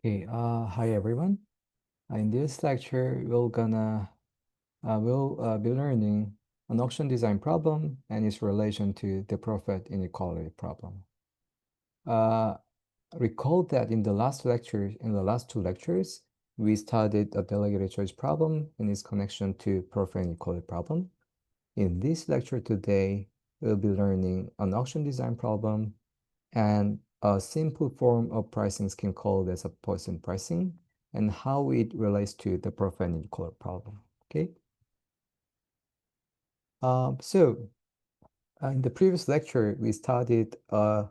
Okay, hi everyone. In this lecture, we'll be learning an auction design problem and its relation to the profit inequality problem. Uh, Recall that in the last two lectures, we studied a delegated choice problem and its connection to profit inequality problem. In this lecture today, we'll be learning an auction design problem and a simple form of pricing scheme called as a Poisson pricing and how it relates to the profit inequality problem. Okay. In the previous lecture, we studied a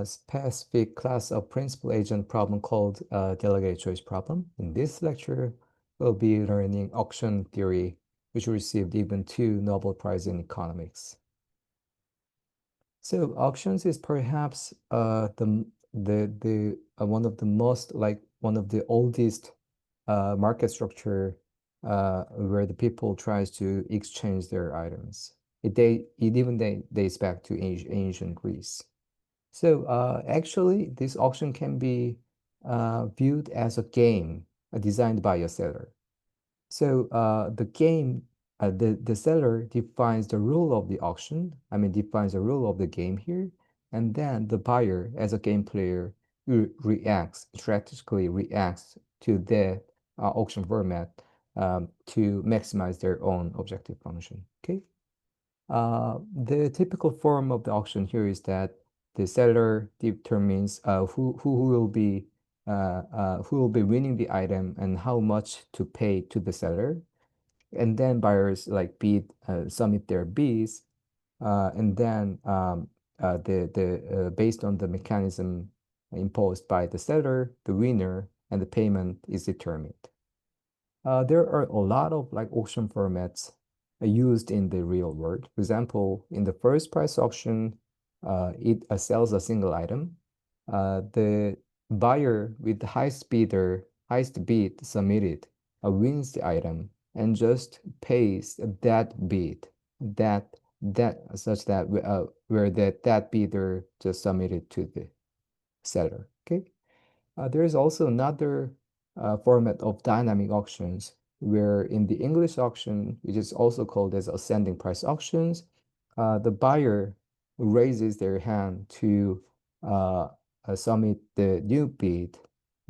specific class of principal agent problem called delegated choice problem. In this lecture, we'll be learning auction theory, which received even two Nobel Prize in economics. So auctions is perhaps the one of the most one of the oldest market structure where the people tries to exchange their items. It dates back to ancient Greece. So actually, this auction can be viewed as a game designed by a seller. So the seller defines the rule of the auction, defines the rule of the game here, and then the buyer, as a game player, strategically reacts to the auction format to maximize their own objective function. Okay. The typical form of the auction here is that the seller determines who will be winning the item and how much to pay to the seller, and then buyers submit their bids, and then based on the mechanism imposed by the seller, the winner and the payment is determined. There are a lot of auction formats used in the real world. For example, in the first price auction, it sells a single item. The buyer with the highest bid submitted wins the item and just pays that bid that such that where that bidder just submitted to the seller. Okay. There is also another format of dynamic auctions where in the English auction, which is also called as ascending price auctions, the buyer raises their hand to uh, submit the new bid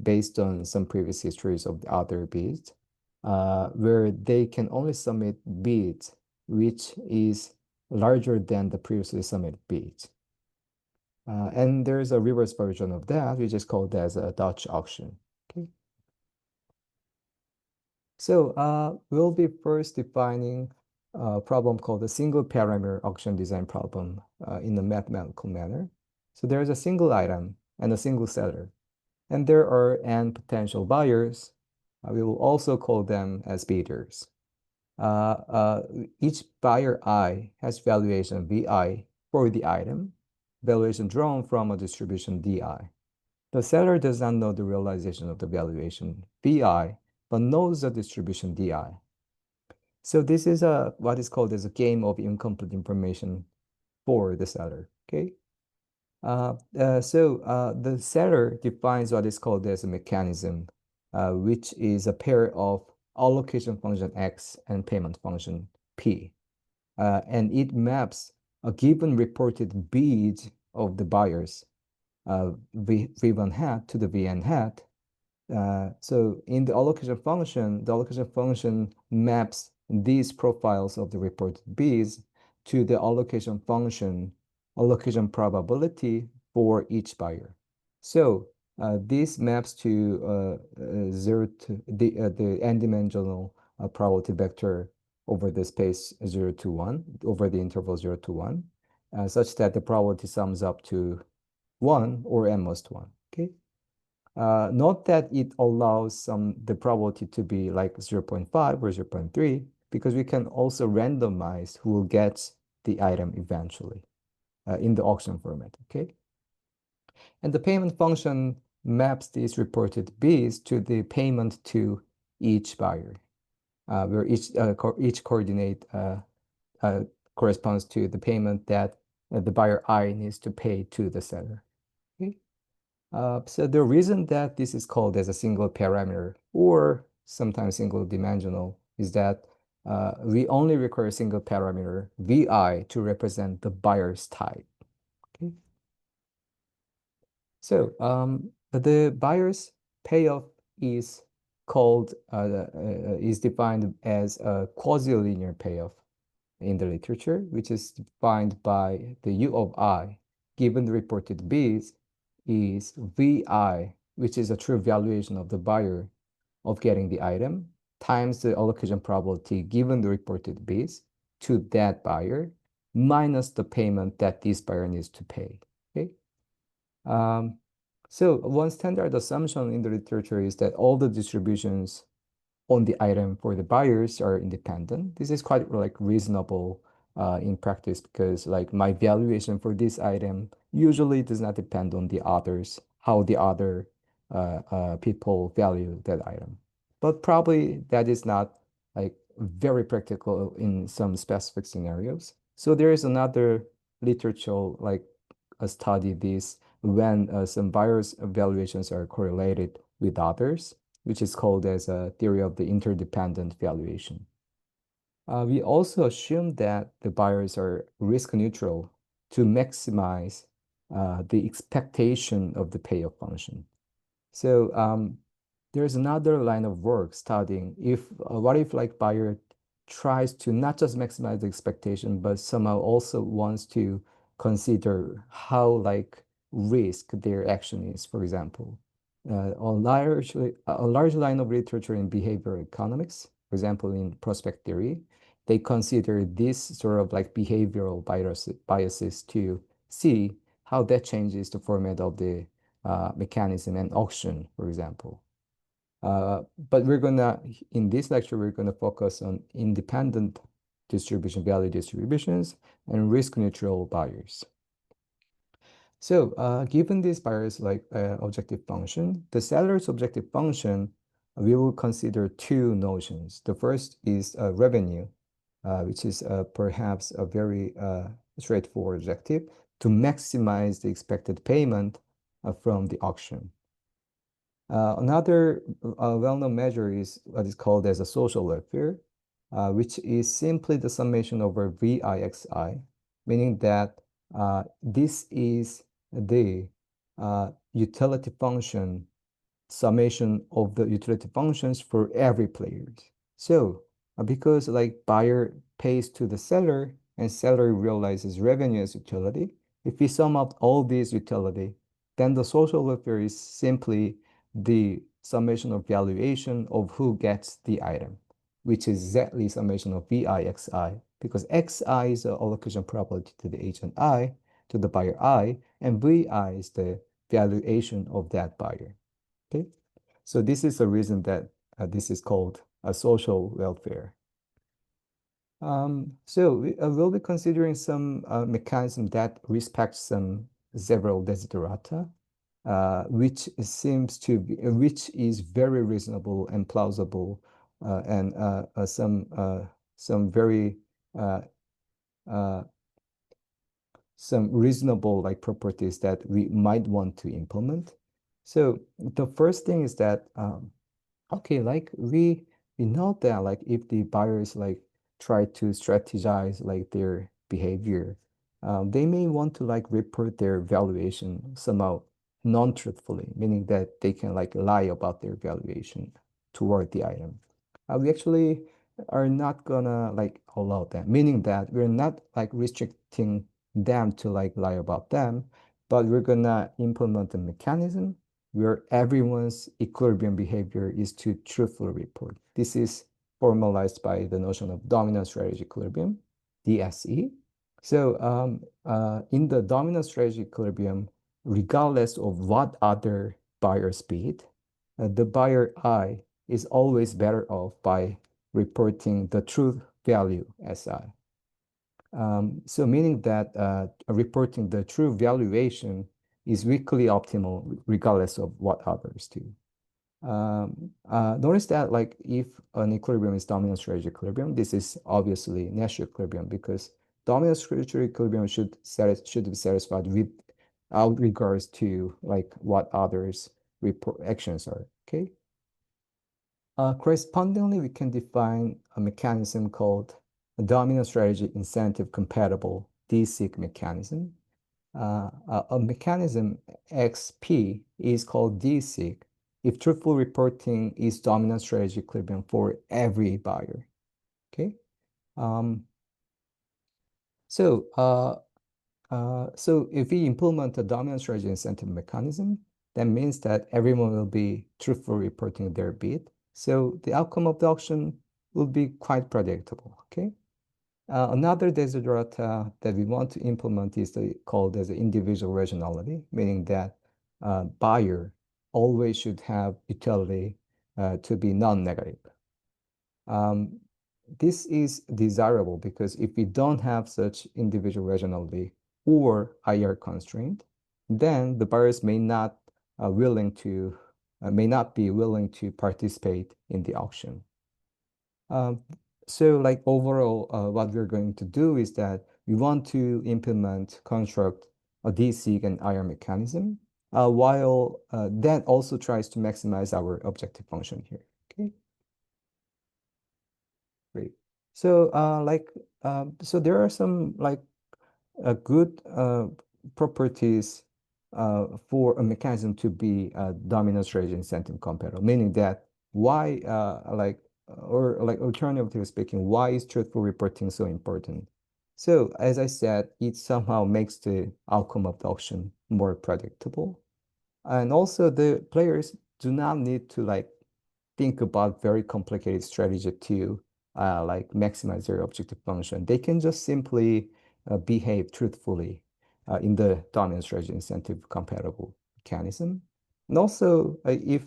based on some previous histories of the other bids, where they can only submit bids which is larger than the previously submitted bids. And there's a reverse version of that, which is called as a Dutch auction. Okay. So we'll be first defining a problem called the single parameter auction design problem in a mathematical manner. So there's a single item and a single seller, and there are n potential buyers. We will also call them as bidders. Each buyer I has valuation Vi for the item, valuation drawn from a distribution Di. The seller does not know the realization of the valuation Vi, but knows the distribution Di. So this is what is called as a game of incomplete information for the seller. Okay. The seller defines what is called as a mechanism, which is a pair of allocation function X and payment function P. And it maps a given reported bid of the buyers, V1 hat to the Vn hat. So in the allocation function maps these profiles of the reported bids to the allocation probability for each buyer. So this maps to zero to the n-dimensional probability vector over the space 0 to 1, over the interval 0 to 1, such that the probability sums up to 1 or n most 1. Okay. Note that it allows the probability to be like 0.5 or 0.3 because we can also randomize who gets the item eventually in the auction format. Okay. And the payment function maps these reported bids to the payment to each buyer, where each coordinate corresponds to the payment that the buyer I needs to pay to the seller. Okay. So the reason that this is called as a single parameter or sometimes single dimensional is that we only require a single parameter vi to represent the buyer's type. Okay. So the buyer's payoff is called is defined as a quasi-linear payoff in the literature, which is defined by the U of I given the reported bids is VI, which is a true valuation of the buyer of getting the item, times the allocation probability given the reported bids to that buyer, minus the payment that this buyer needs to pay. Okay. Um, so one standard assumption in the literature is that all the distributions on the item for the buyers are independent. This is quite like reasonable in practice because like my valuation for this item usually does not depend on the others, how the other people value that item. But probably that is not like very practical in some specific scenarios. So there is another literature like a study this when some buyers' valuations are correlated with others, which is called as a theory of the interdependent valuation. We also assume that the buyers are risk neutral to maximize the expectation of the payoff function. So there's another line of work studying if what if like buyer tries to not just maximize the expectation, but somehow also wants to consider how like risk their action is, for example. A large line of literature in behavioral economics, for example, in prospect theory, they consider this sort of like behavioral biases to see how that changes the format of the mechanism and auction, for example. But in this lecture, we're gonna focus on independent distribution, value distributions, and risk neutral buyers. So given these buyers like objective function, the seller's objective function, we will consider two notions. The first is revenue, which is perhaps a very straightforward objective to maximize the expected payment from the auction. Another well-known measure is what is called as a social welfare, which is simply the summation over VIXI, meaning that this is the utility function summation of the utility functions for every player. So because like buyer pays to the seller and seller realizes revenue as utility, if we sum up all these utility, then the social welfare is simply the summation of valuation of who gets the item, which is exactly summation of VIXI, because XI is the allocation probability to the agent I, to the buyer I, and VI is the valuation of that buyer. Okay, so this is the reason that this is called a social welfare. We'll be considering some mechanism that respects some several desiderata, which is very reasonable and plausible, and some very uh, uh, some reasonable like properties that we might want to implement. So the first thing is that okay, like we know that like if the buyers like try to strategize like their behavior, they may want to like report their valuation somehow non-truthfully, meaning that they can like lie about their valuation toward the item. We actually are not gonna like allow that, meaning that we're not like restricting them to like lie about them, but we're gonna implement a mechanism where everyone's equilibrium behavior is to truthfully report. This is formalized by the notion of dominant strategy equilibrium, DSE. So in the dominant strategy equilibrium, regardless of what other buyers bid, the buyer I is always better off by reporting the truth value SI. So meaning that reporting the true valuation is weakly optimal regardless of what others do. Notice that like if an equilibrium is dominant strategy equilibrium, this is obviously Nash equilibrium because dominant strategy equilibrium should be satisfied with out regards to like what others report actions are. Okay. Correspondingly, we can define a mechanism called a dominant strategy incentive compatible DSIC mechanism. A mechanism XP is called DSIC if truthful reporting is dominant strategy equilibrium for every buyer. Okay. Um, so, so if we implement a dominant strategy incentive mechanism, that means that everyone will be truthful reporting their bid. So the outcome of the auction will be quite predictable. Okay. Another desiderata that we want to implement is called as individual rationality, meaning that buyer always should have utility to be non-negative. Um, this is desirable because if we don't have such individual rationality or IR constraint, then the buyers may not be willing to participate in the auction. Um, so like overall, what we're going to do is that we want to construct a DSIC and IR mechanism, while that also tries to maximize our objective function here. Okay, great. So so there are some like good properties for a mechanism to be a dominant strategy incentive compatible, meaning that why or like alternatively speaking, why is truthful reporting so important? So as I said, it somehow makes the outcome of the auction more predictable. And also the players do not need to like think about very complicated strategy to like maximize their objective function. They can just simply behave truthfully in the dominant strategy incentive compatible mechanism. And also, if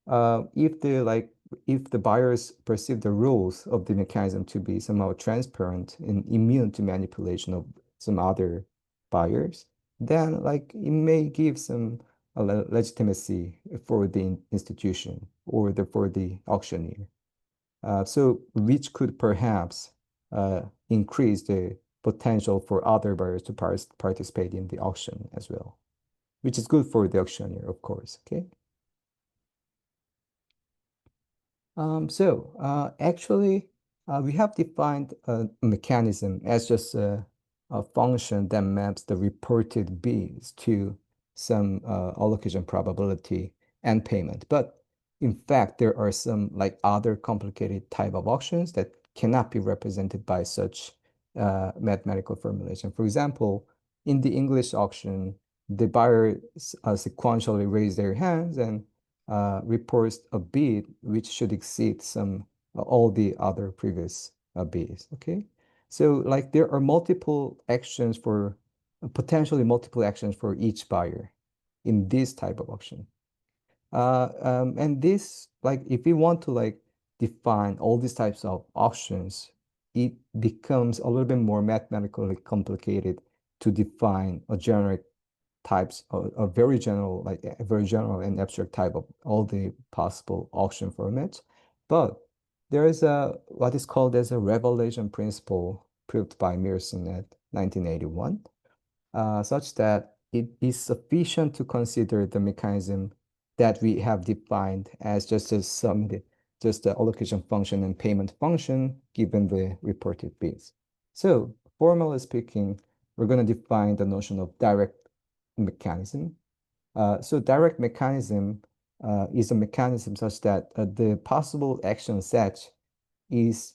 the like if the buyers perceive the rules of the mechanism to be somehow transparent and immune to manipulation of some other buyers, then like it may give some legitimacy for the institution or for the auctioneer. So which could perhaps increase the potential for other buyers to participate in the auction as well, which is good for the auctioneer, of course. Okay. Actually, we have defined a mechanism as just a function that maps the reported bids to some allocation probability and payment. But in fact, there are some like other complicated type of auctions that cannot be represented by such mathematical formulation. For example, in the English auction, the buyer sequentially raise their hands and reports a bid which should exceed some all the other previous bids. Okay, so like there are multiple actions for potentially multiple actions for each buyer in this type of auction. And this like if we want to like define all these types of auctions, it becomes a little bit more mathematically complicated to define a generic types of a very general, like a very general and abstract type of all the possible auction formats. But there is a what is called as a revelation principle proved by Myerson at 1981, such that it is sufficient to consider the mechanism that we have defined as just the allocation function and payment function given the reported bids. So formally speaking, we're going to define the notion of direct mechanism. So direct mechanism is a mechanism such that the possible action set is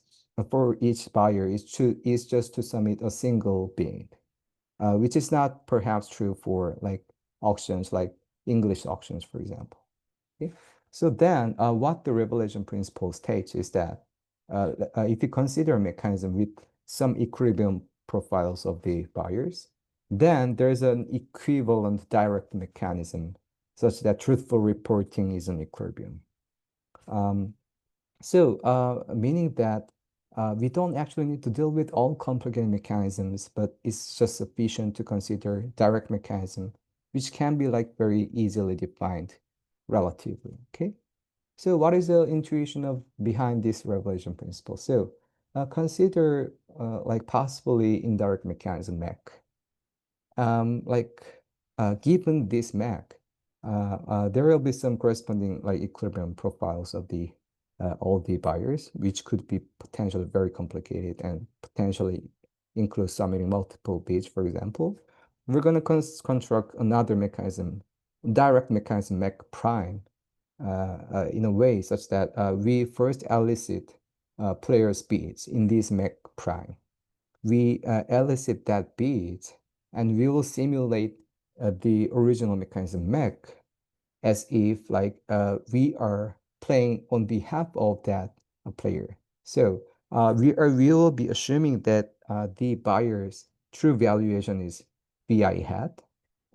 for each buyer is just to submit a single bid, which is not perhaps true for like auctions like English auctions, for example. Okay? So then what the revelation principle states is that if you consider a mechanism with some equilibrium profiles of the buyers, then there's an equivalent direct mechanism such that truthful reporting is an equilibrium. Um, Meaning that we don't actually need to deal with all complicated mechanisms, but it's just sufficient to consider direct mechanism, which can be like very easily defined relatively. Okay. So what is the intuition of behind this revelation principle? So consider like possibly indirect mechanism mech. Like given this MAC, there will be some corresponding like equilibrium profiles of the all the buyers, which could be potentially very complicated and potentially include summating multiple bids, for example. We're going to construct another mechanism, direct mechanism MAC prime, in a way such that we first elicit players' bids in this MAC prime. We elicit that bid and we will simulate the original mechanism MAC as if like we are playing on behalf of that player. So we will be assuming that the buyer's true valuation is VI hat,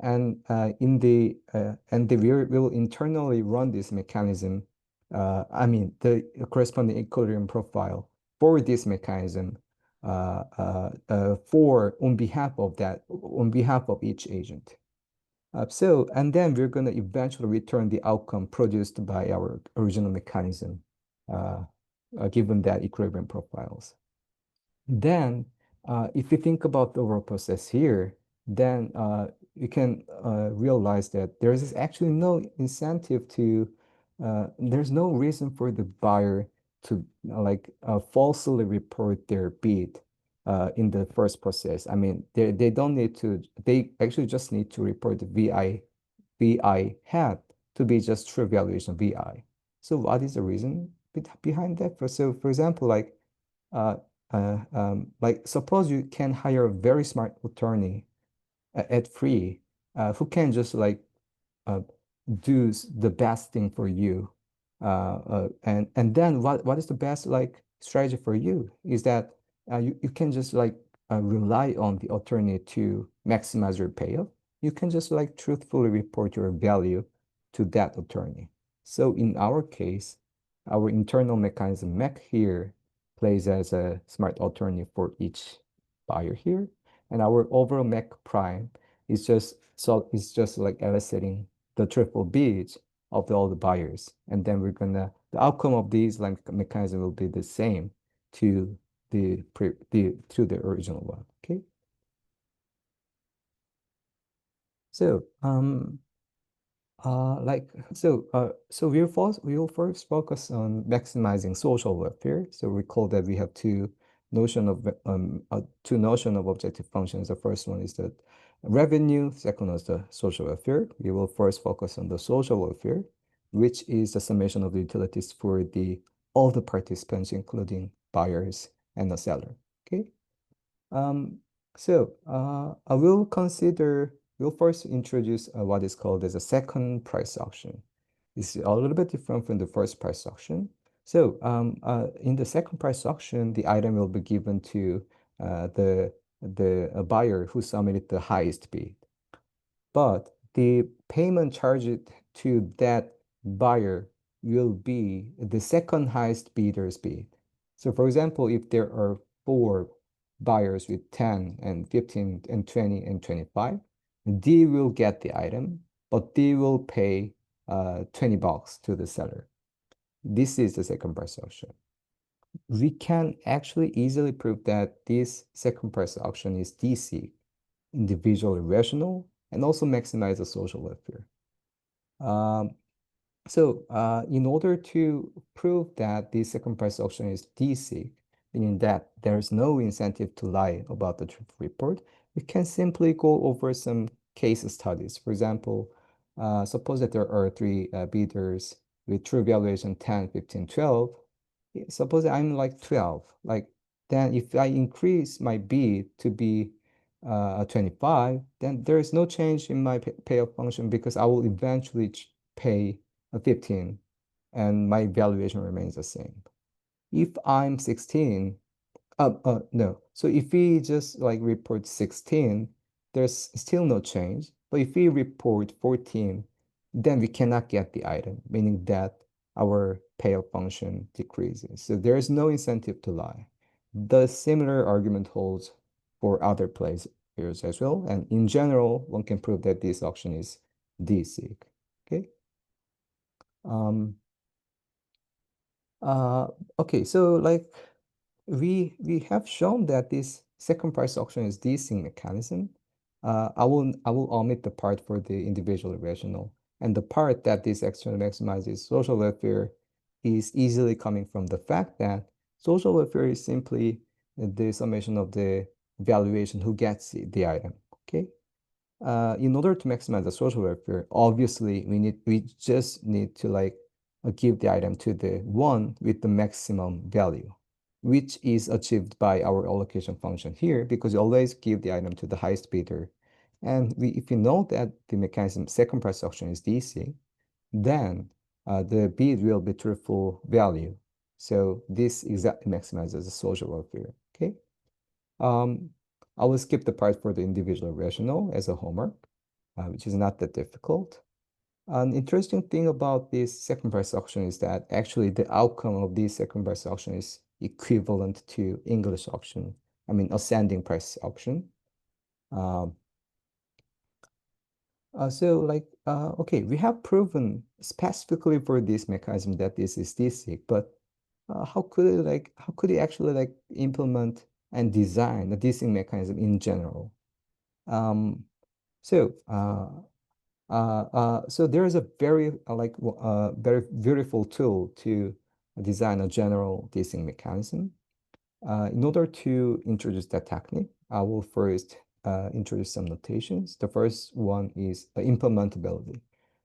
and we will internally run this mechanism. I mean the corresponding equilibrium profile for this mechanism for on behalf of each agent. And then we're going to eventually return the outcome produced by our original mechanism, uh, given that equilibrium profiles. Then, if you think about the overall process here, then you can realize that there is actually no incentive there's no reason for the buyer to falsely report their bid in the first process. I mean, they don't need to, they actually just need to report the VI hat to be just true valuation VI. So what is the reason behind that? For example, uh, like suppose you can hire a very smart attorney at free who can just uh, do the best thing for you. And then what is the best like strategy for you is that you can just rely on the attorney to maximize your payoff. You can just like truthfully report your value to that attorney. So in our case, our internal mechanism MEC here plays as a smart attorney for each buyer here. And our overall MEC prime is just like eliciting the triple bids of all the buyers. And then the outcome of these like mechanism will be the same to the original one. Okay. So so we will first focus on maximizing social welfare. So recall that we have two notion of objective functions. The first one is the revenue, second one is the social welfare. We will first focus on the social welfare, which is the summation of the utilities for all the participants, including buyers and the seller. Okay. Um, we'll first introduce what is called as a second price auction. This is a little bit different from the first price auction. In the second price auction, the item will be given to the buyer who submitted the highest bid, but the payment charged to that buyer will be the second highest bidder's bid. So for example, if there are four buyers with 10 and 15 and 20 and 25, they will get the item, but they will pay $20 to the seller. This is the second price auction. We can actually easily prove that this second price auction is DSIC, individually rational, and also maximize the social welfare. Um, in order to prove that the second price auction is DSIC, meaning that there's no incentive to lie about the truth report, we can simply go over some case studies. For example, suppose that there are three bidders with true valuation 10, 15, 12. Suppose I'm like 12. Then if I increase my bid to be 25, then there is no change in my payoff function because I will eventually pay a 15 and my valuation remains the same. If I'm 16, no. So if we just like report 16, there's still no change. But if we report 14, then we cannot get the item, meaning that our payoff function decreases. So there is no incentive to lie. The similar argument holds for other players as well. And in general, one can prove that this auction is DSIC. Okay. Um, uh, okay, so like we have shown that this second price auction is DSIC mechanism. I will omit the part for the individual rational. And the part that this external maximizes social welfare is easily coming from the fact that social welfare is simply the summation of the valuation who gets the item. Okay. In order to maximize the social welfare, obviously we just need to like give the item to the one with the maximum value, which is achieved by our allocation function here because you always give the item to the highest bidder. And if you know that the mechanism second price auction is DC, then the bid will be truthful value. So this exactly maximizes the social welfare. Okay. Um, I will skip the part for the individual rational as a homework, which is not that difficult. An interesting thing about this second price auction is that actually the outcome of this second price auction is equivalent to English auction. I mean, ascending price auction. Um, okay, we have proven specifically for this mechanism that this is DSIC, but how could it actually like implement and design a DSIC mechanism in general? Um, so so there is a very beautiful tool to design a general desync mechanism. In order to introduce that technique, I will first introduce some notations. The first one is implementability.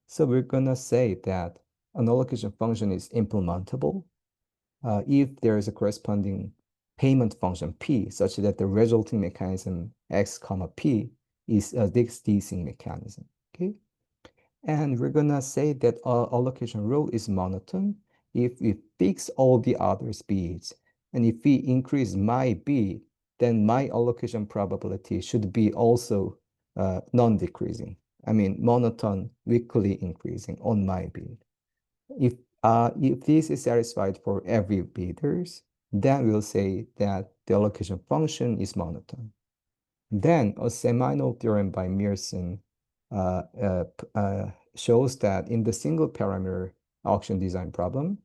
So we're gonna say that an allocation function is implementable if there is a corresponding payment function p such that the resulting mechanism x comma p is a desync mechanism. Okay. And we're gonna say that our allocation rule is monotone if we fix all the other speeds. And if we increase my b, then my allocation probability should be also non-decreasing. I mean, monotone weakly increasing on my b. If this is satisfied for every bidders, then we'll say that the allocation function is monotone. Then a seminal theorem by Myerson uh, shows that in the single parameter auction design problem,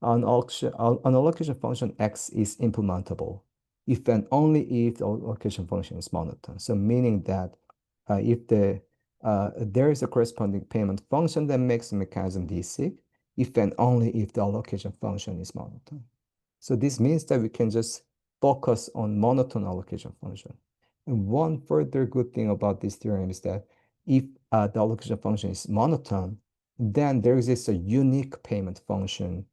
an allocation function x is implementable if and only if the allocation function is monotone. So meaning that if there is a corresponding payment function that makes the mechanism DSIC, if and only if the allocation function is monotone. So this means that we can just focus on monotone allocation function. And one further good thing about this theorem is that if the allocation function is monotone, then there exists a unique payment function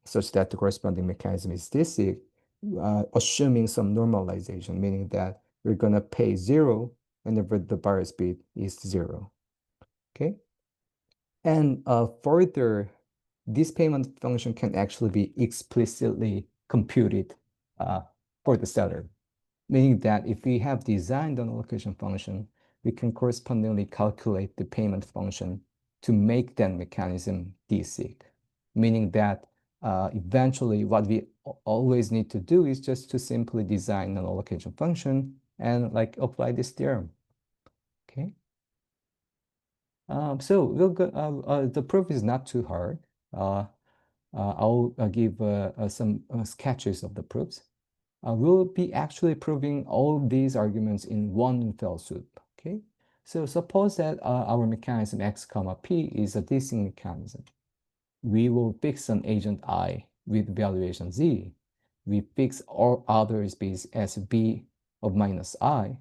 such that the corresponding mechanism is DSIC, assuming some normalization, meaning that we're going to pay zero whenever the bar speed is zero. Okay. And further, this payment function can actually be explicitly computed for the seller, meaning that if we have designed an allocation function, we can correspondingly calculate the payment function to make that mechanism DSIC, meaning that eventually what we always need to do is just to simply design an allocation function and like apply this theorem. Okay. So we'll go, the proof is not too hard. I'll give some sketches of the proofs. We'll be actually proving all these arguments in one fell swoop. Okay. So suppose that our mechanism x comma p is a desync mechanism. We will fix an agent I with valuation z. We fix all other b's as b of minus I.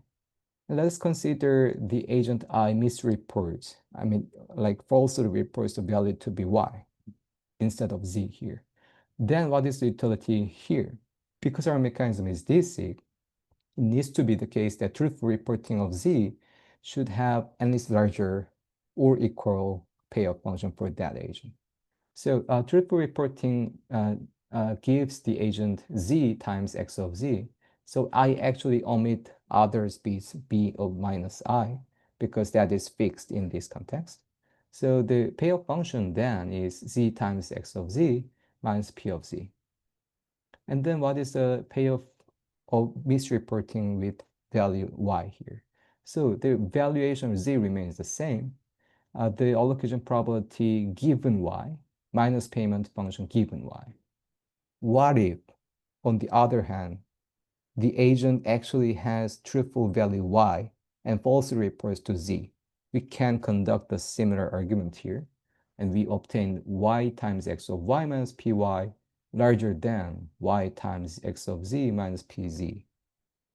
Let's consider the agent I misreports. I mean, like falsely reports the value to be y instead of z here. Then what is the utility here? Because our mechanism is DSIC, it needs to be the case that truthful reporting of z should have at least larger or equal payoff function for that agent. So truthful reporting gives the agent z times x of z. So I actually omit other speeds b of minus I because that is fixed in this context. So the payoff function then is z times x of z minus p of z. And then what is the payoff of misreporting with value y here? So the valuation of z remains the same. The allocation probability given y minus payment function given y. What if, on the other hand, the agent actually has truthful value y and falsely reports to Z, we can conduct a similar argument here, and we obtain y times x of y minus py larger than y times x of z minus pz.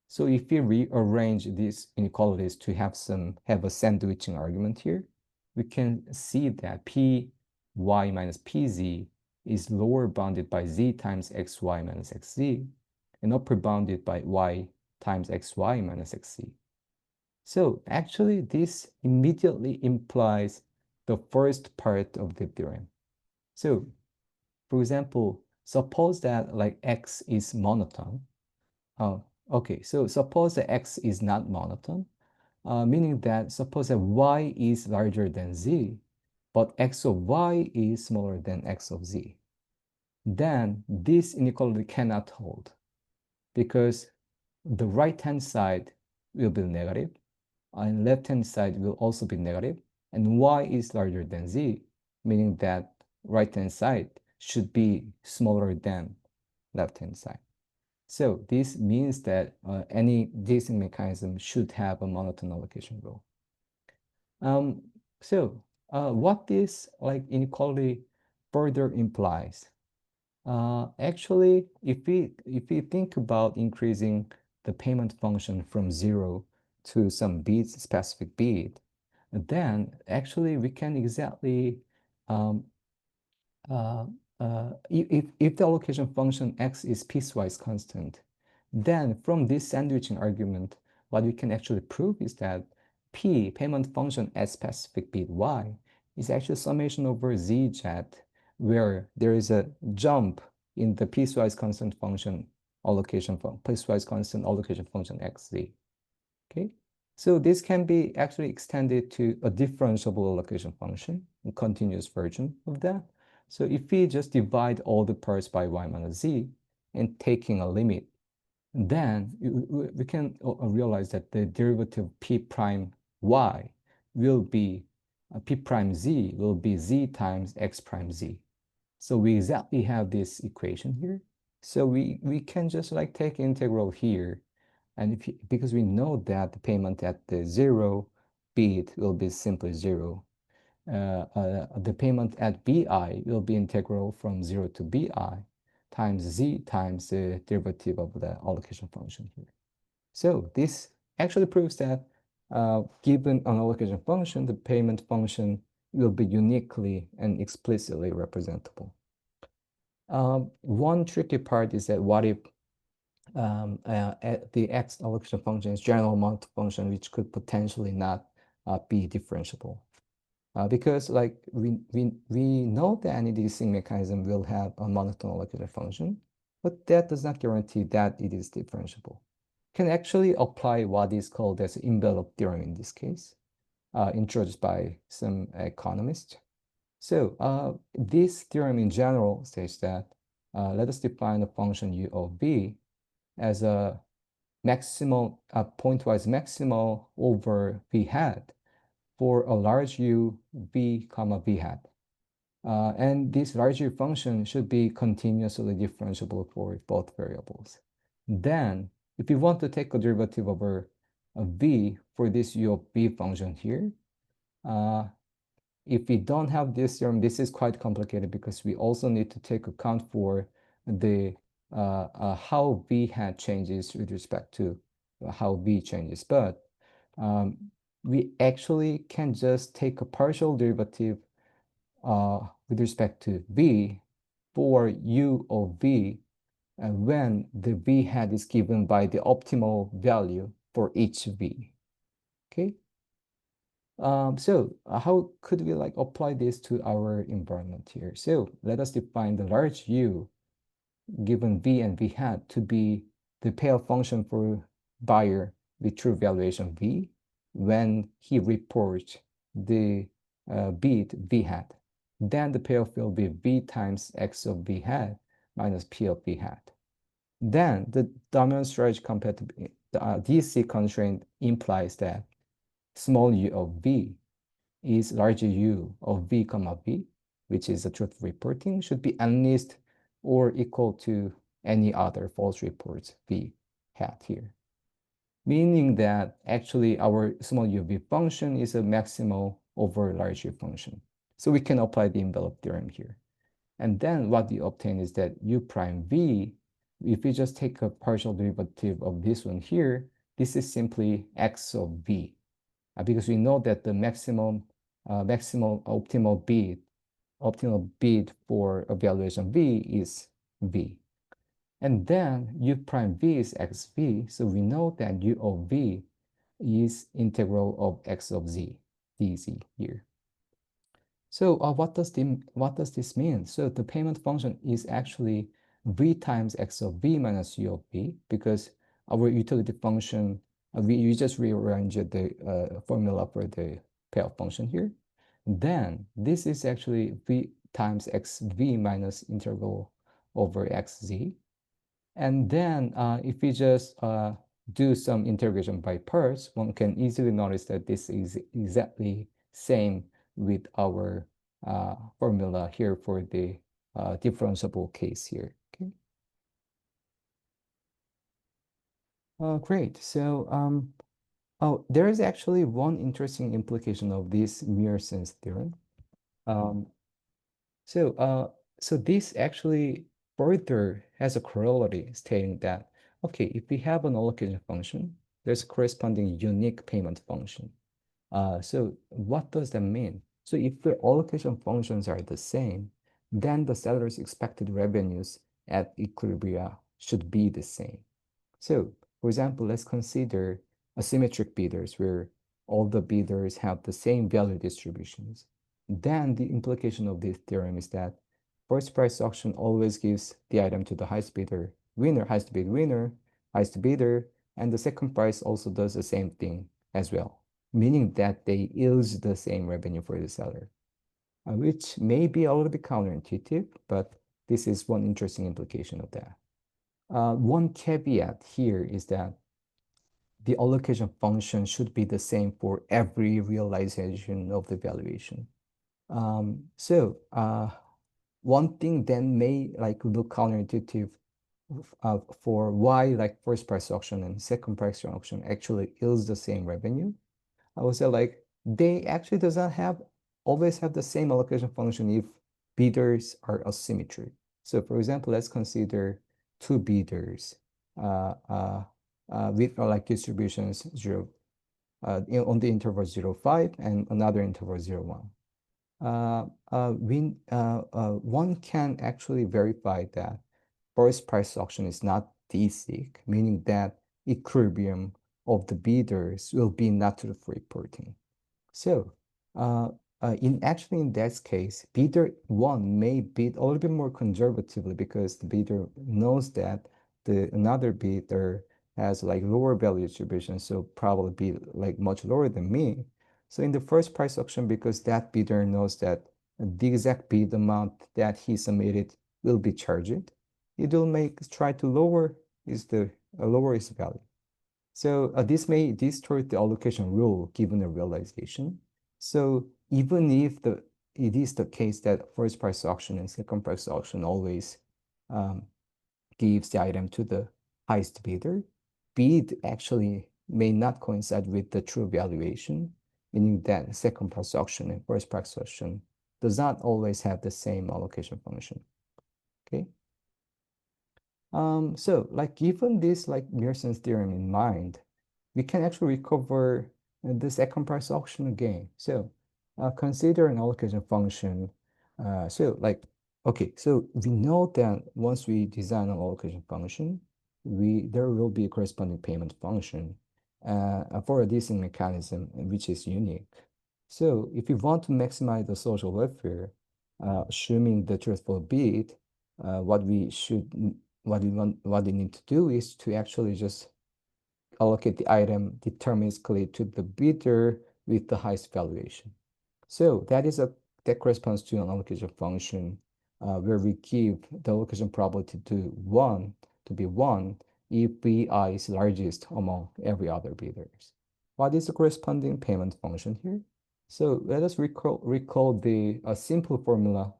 So if we rearrange these inequalities to have a sandwiching argument here, we can see that py minus pz is lower bounded by z times xy minus xz and upper bounded by y times xy minus xz. So actually, this immediately implies the first part of the theorem. So, for example, suppose that like x is monotone. Okay, so suppose that x is not monotone, meaning that suppose that y is larger than z, but x of y is smaller than x of z. Then this inequality cannot hold because the right-hand side will be negative and left-hand side will also be negative, and y is larger than z, meaning that right-hand side should be smaller than left-hand side. So this means that any DSIC mechanism should have a monotone allocation rule. What this like inequality further implies? Actually, if we think about increasing the payment function from 0 to some specific bit, then actually we can exactly um, if the allocation function x is piecewise constant, then from this sandwiching argument, what we can actually prove is that payment function at specific bit y is actually summation over zz, where there is a jump in the piecewise constant piecewise constant allocation function xz. Okay, so this can be actually extended to a differentiable allocation function, a continuous version of that. So if we just divide all the parts by y minus z and taking a limit, then we can realize that the derivative p prime y will be p prime z will be z times x prime z. So we exactly have this equation here. So we can just like take integral here, and because we know that the payment at the 0 bit will be simply 0. The payment at bi will be integral from 0 to bi times z times the derivative of the allocation function here. So this actually proves that given an allocation function, the payment function will be uniquely and explicitly representable. One tricky part is that what if the x allocation function is general amount function, which could potentially not be differentiable. Because like we know that any DSIC mechanism will have a monotone allocation function, but that does not guarantee that it is differentiable. Can actually apply what is called as envelope theorem in this case, introduced by some economists. So this theorem in general says that let us define a function u of v as a maximal, pointwise maximal over v hat for a large u v comma v hat. And this large u function should be continuously differentiable for both variables. Then, if we want to take a derivative over a v for this u of v function here, if we don't have this theorem, this is quite complicated because we also need to take account for the how v hat changes with respect to how v changes. But we actually can just take a partial derivative with respect to v for u of v when the v hat is given by the optimal value for each v. Okay. How could we like apply this to our environment here? So let us define the large u given v and v hat to be the payoff function for buyer with true valuation v when he reports the bit v hat. Then the payoff will be v times x of v hat minus p of v hat. Then the dominant strategy compatibility, the DSIC constraint implies that small u of v is larger u of v comma v, which is a truth reporting, should be at least or equal to any other false reports v hat here. meaning that actually our small uv function is a maximal over large U function. So we can apply the envelope theorem here. And then what we obtain is that u prime v, if we just take a partial derivative of this one here, this is simply x of v, because we know that the maximal optimal bid for evaluation v is v. And then u prime v is xv, so we know that u of v is integral of x of z dz here. So what does this mean? So the payment function is actually v times x of v minus u of v, because our utility function, we just rearrange the formula for the payoff function here. Then this is actually v times xv minus integral over xz. And then if we just do some integration by parts, one can easily notice that this is exactly same with our formula here for the differentiable case here. Okay. Great. So oh, there is actually one interesting implication of this Myerson's theorem. Um, So, so this actually further has a corollary stating that, okay, if we have an allocation function, there's a corresponding unique payment function. So what does that mean? So if the allocation functions are the same, then the seller's expected revenues at equilibria should be the same. So, for example, let's consider asymmetric bidders where all the bidders have the same value distributions. Then the implication of this theorem is that first price auction always gives the item to the highest bidder, highest bid winner, highest bidder, and the second price also does the same thing as well, meaning that they yield the same revenue for the seller, which may be a little bit counterintuitive, but this is one interesting implication of that. One caveat here is that the allocation function should be the same for every realization of the valuation. So one thing then may like look counterintuitive for why like first price auction and second price auction actually yields the same revenue. I would say like they actually does not have always have the same allocation function if bidders are asymmetric. So for example, let's consider two bidders with like distributions on the interval 0, 5 and another interval 0, 1. One can actually verify that first price auction is not DSIC, meaning that equilibrium of the bidders will be not truthful reporting. So in that case, bidder one may bid a little bit more conservatively because the bidder knows that another bidder has like lower value distribution, so probably be like much lower than me. So in the first price auction, because that bidder knows that the exact bid amount that he submitted will be charged, it will try to lower his value. So this may distort the allocation rule given the realization. So even if it is the case that first price auction and second price auction always gives the item to the highest bidder, bid actually may not coincide with the true valuation, meaning that second price auction and first price auction does not always have the same allocation function. Okay. So like given this like Mearson's theorem in mind, we can actually recover the second price auction again. So consider an allocation function. So like, okay, so we know that once we design an allocation function, there will be a corresponding payment function for a DSIC mechanism, which is unique. So if you want to maximize the social welfare, assuming the truthful bid, what we need to do is to actually just allocate the item deterministically to the bidder with the highest valuation. So that corresponds to an allocation function where we give the allocation probability to be one if BI is largest among every other bidders. What is the corresponding payment function here? So let us recall the simple formula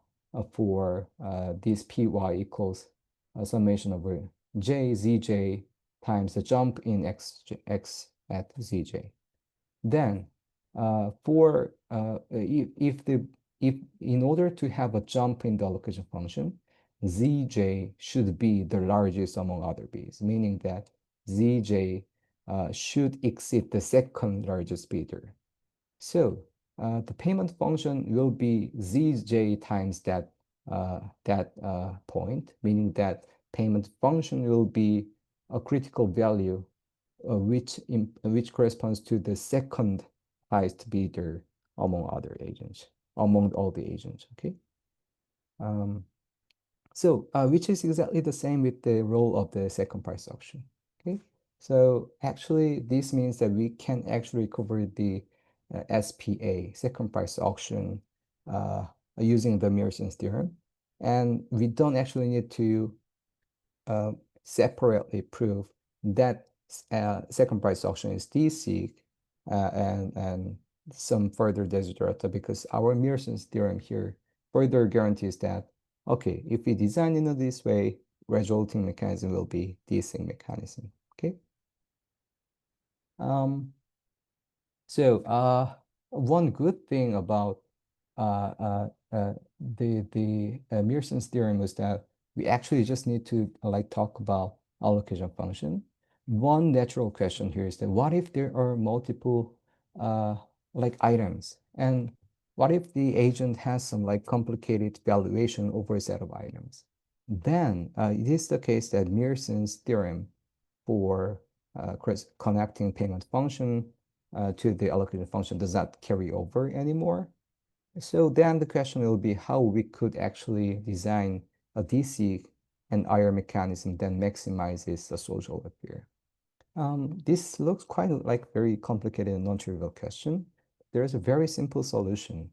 for this PY equals summation over J, ZJ times the jump in x at zj. Then if in order to have a jump in the allocation function, zj should be the largest among other b's, meaning that zj should exceed the second largest bidder. So the payment function will be zj times that point, meaning that payment function will be a critical value which corresponds to the second highest bidder among other agents, among all the agents. Okay. So which is exactly the same with the role of the second price auction. Okay. So actually, this means that we can actually recover the SPA, second price auction, using the Myerson's theorem, and we don't actually need to separately prove that second price auction is DSIC and some further desiderata, because our Myerson's theorem here further guarantees that, okay, if we design in this way, resulting mechanism will be DSIC mechanism. Okay. So one good thing about the Myerson's theorem is that we actually just need to like talk about allocation function. One natural question here is that what if there are multiple like items, and what if the agent has some like complicated valuation over a set of items? Then it is the case that Myerson's theorem for connecting payment function to the allocation function does not carry over anymore. So then the question will be how we could actually design a DC and IR mechanism that maximizes the social welfare. This looks quite like very complicated and non-trivial question. There is a very simple solution,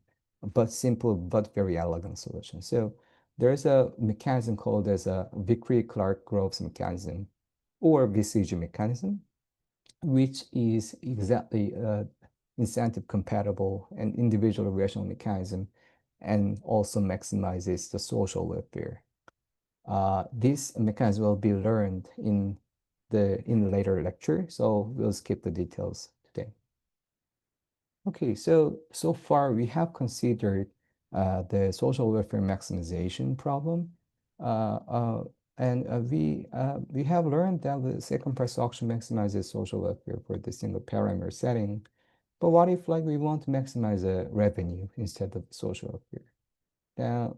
but simple but very elegant solution. So there's a mechanism called as a Vickrey-Clark-Groves mechanism, or VCG mechanism, which is exactly incentive compatible and individual rational mechanism, and also maximizes the social welfare. This mechanism will be learned in the later lecture, so we'll skip the details today. Okay, so far we have considered the social welfare maximization problem, and we have learned that the second price auction maximizes social welfare for the single parameter setting. But what if like we want to maximize the revenue instead of social welfare? Now,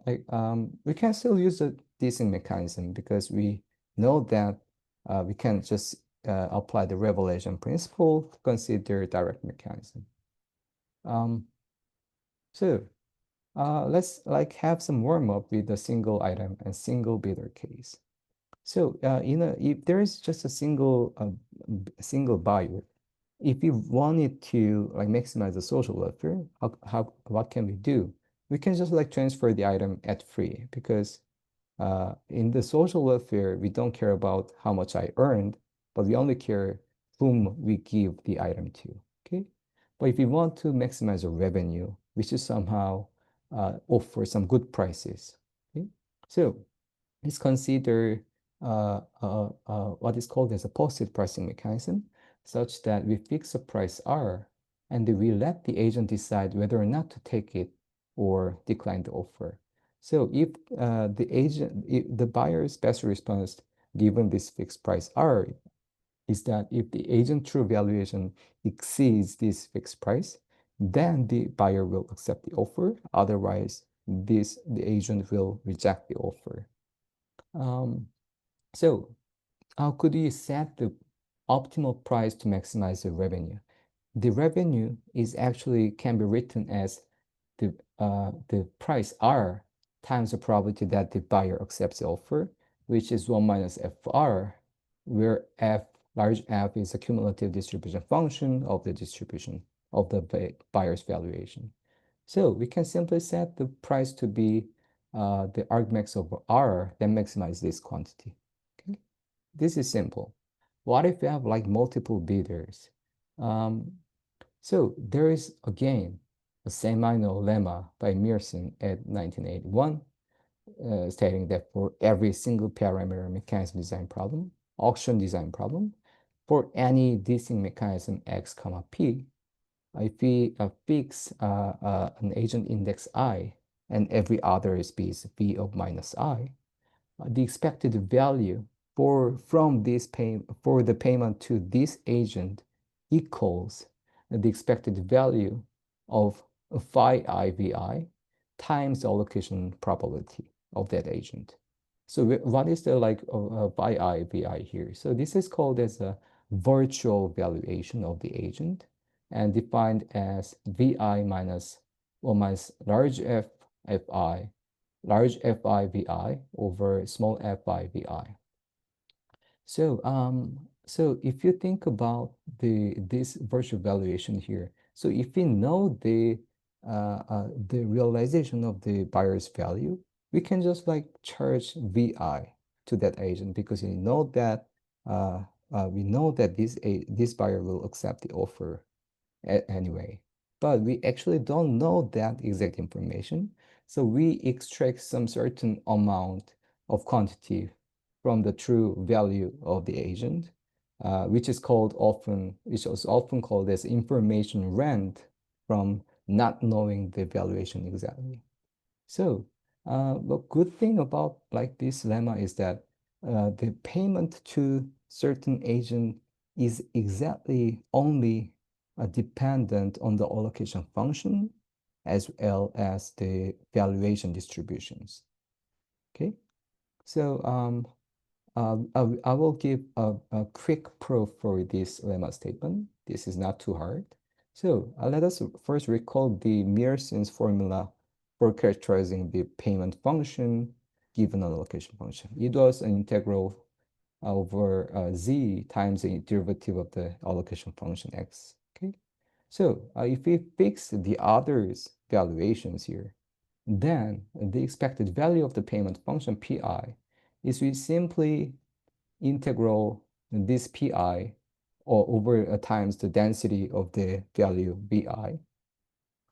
we can still use the desync mechanism, because we know that we can just apply the revelation principle to consider direct mechanism. So let's like have some warm up with the single item and single bidder case. So if there is just a single buyer, if we wanted to like maximize the social welfare, what can we do? We can just like transfer the item at free, because in the social welfare, we don't care about how much I earned, but we only care whom we give the item to. Okay. But if we want to maximize the revenue, we should somehow offer some good prices. Okay. So let's consider what is called as a positive pricing mechanism, such that we fix a price R, and we let the agent decide whether or not to take it or decline the offer. So if the buyer's best response given this fixed price R is that if the agent true valuation exceeds this fixed price, then the buyer will accept the offer. Otherwise, the agent will reject the offer. So how could we set the optimal price to maximize the revenue? The revenue is actually can be written as the price R times the probability that the buyer accepts the offer, which is 1 minus FR, where large F is a cumulative distribution function of the distribution of the buyer's valuation. So we can simply set the price to be the argmax of R that maximizes this quantity. Okay, this is simple. What if we have like multiple bidders? So there is again a seminal lemma by Myerson at 1981, stating that for every single parameter mechanism design problem, auction design problem, for any desync mechanism x comma p, if we fix an agent index I and every other space v of minus I, the expected value from this for the payment to this agent equals the expected value of phi I vi times the allocation probability of that agent. So what is the like phi I vi here? So this is called as a virtual valuation of the agent and defined as vi minus 1 minus large f fi large fi vi over small fi vi. So if you think about this virtual valuation here, so if we know the realization of the buyer's value, we can just like charge vi to that agent because uh, we know that this buyer will accept the offer anyway. But we actually don't know that exact information. So we extract some certain amount of quantity from the true value of the agent, which is often called as information rent from not knowing the valuation exactly. So, the good thing about like this lemma is that the payment to certain agent is exactly only dependent on the allocation function as well as the valuation distributions. Okay, so I will give a quick proof for this lemma statement. This is not too hard. So let us first recall the Myerson's formula for characterizing the payment function given an allocation function. It was an integral over z times the derivative of the allocation function x. Okay, so if we fix the others valuations here, then the expected value of the payment function pi is we simply integral this pi or over times the density of the value vi.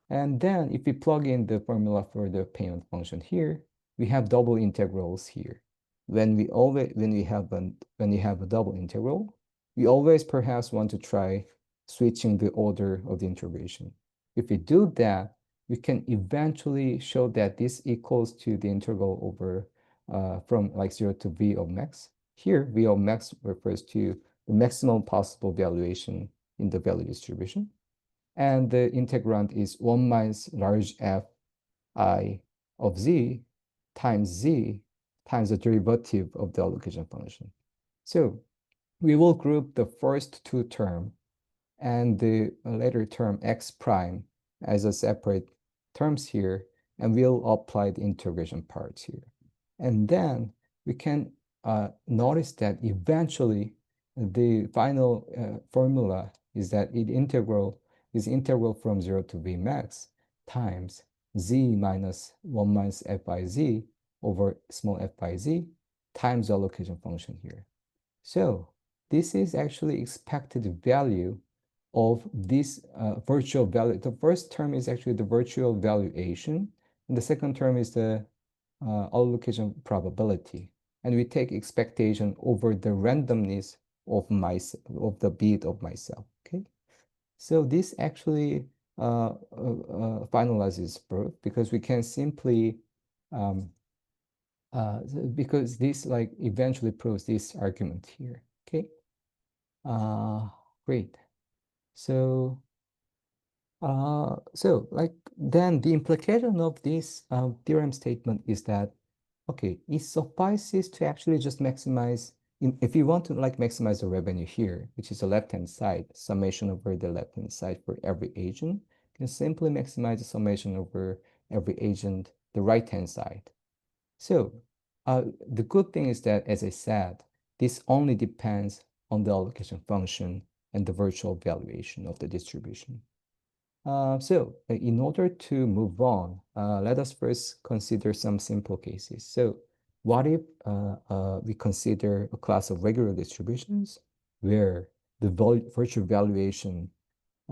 And then if we plug in the formula for the payment function here, we have double integrals here. When we have a double integral, we always perhaps want to try switching the order of the integration. If we do that, we can eventually show that this equals to the integral over from like 0 to v of max. Here, v of max refers to the maximum possible valuation in the value distribution. And the integrand is 1 minus large f I of z times the derivative of the allocation function. So we will group the first two term and the later term x prime as a separate terms here, and we'll apply the integration parts here. And then we can notice that eventually the final formula is that is integral from 0 to v max times z minus 1 minus f by z over small f by z times the allocation function here. So this is actually expected value of this virtual value. The first term is actually the virtual valuation, and the second term is the allocation probability. And we take expectation over the randomness of the bid of myself. Okay, so this actually finalizes proof because we can simply um, because this like eventually proves this argument here. Okay, uh, great. So like then the implication of this theorem statement is that, okay, it suffices to actually just maximize, if you want to like maximize the revenue here, which is the left-hand side, summation over the left-hand side for every agent, you can simply maximize the summation over every agent, the right-hand side. So the good thing is that, as I said, this only depends on the allocation function and the virtual valuation of the distribution. So in order to move on, let us first consider some simple cases. So what if we consider a class of regular distributions where the virtual valuation,